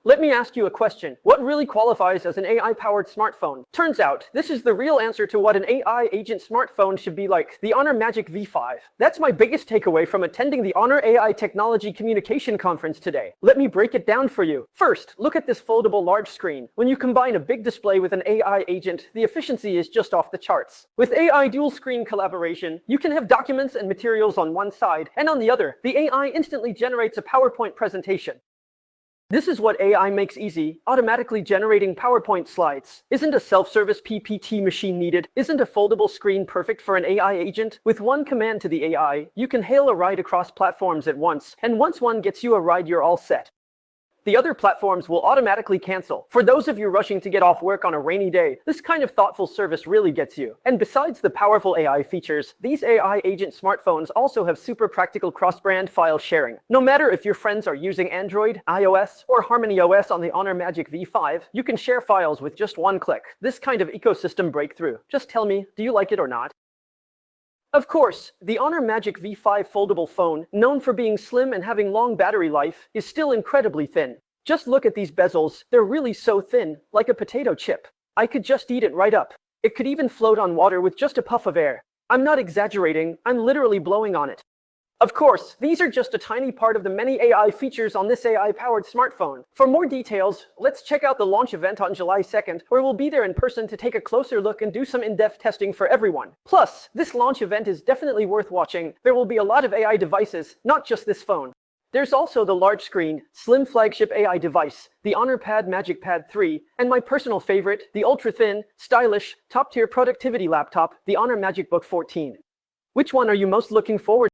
Let me ask you a question. What really qualifies as an AI-powered smartphone? Turns out, this is the real answer to what an AI agent smartphone should be like, the Honor Magic V5. That's my biggest takeaway from attending the Honor AI Technology Communication Conference today. Let me break it down for you. First, look at this foldable large screen. When you combine a big display with an AI agent, the efficiency is just off the charts. With AI dual screen collaboration, you can have documents and materials on one side, and on the other, the AI instantly generates a PowerPoint presentation. This is what AI makes easy, automatically generating PowerPoint slides. Isn't a self-service PPT machine needed? Isn't a foldable screen perfect for an AI agent? With one command to the AI, you can hail a ride across platforms at once, and once one gets you a ride, you're all set. The other platforms will automatically cancel. For those of you rushing to get off work on a rainy day, this kind of thoughtful service really gets you. And besides the powerful AI features, these AI agent smartphones also have super practical cross-brand file sharing. No matter if your friends are using Android, iOS, or Harmony OS on the Honor Magic V5, you can share files with just one click. This kind of ecosystem breakthrough. Just tell me, do you like it or not? Of course, the Honor Magic V5 foldable phone, known for being slim and having long battery life, is still incredibly thin. Just look at these bezels, they're really so thin, like a potato chip. I could just eat it right up. It could even float on water with just a puff of air. I'm not exaggerating, I'm literally blowing on it. Of course, these are just a tiny part of the many AI features on this AI-powered smartphone. For more details, let's check out the launch event on July 2nd, where we'll be there in person to take a closer look and do some in-depth testing for everyone. Plus, this launch event is definitely worth watching. There will be a lot of AI devices, not just this phone. There's also the large screen, slim flagship AI device, the Honor Pad Magic Pad 3, and my personal favorite, the ultra-thin, stylish, top-tier productivity laptop, the Honor Magic Book 14. Which one are you most looking forward to?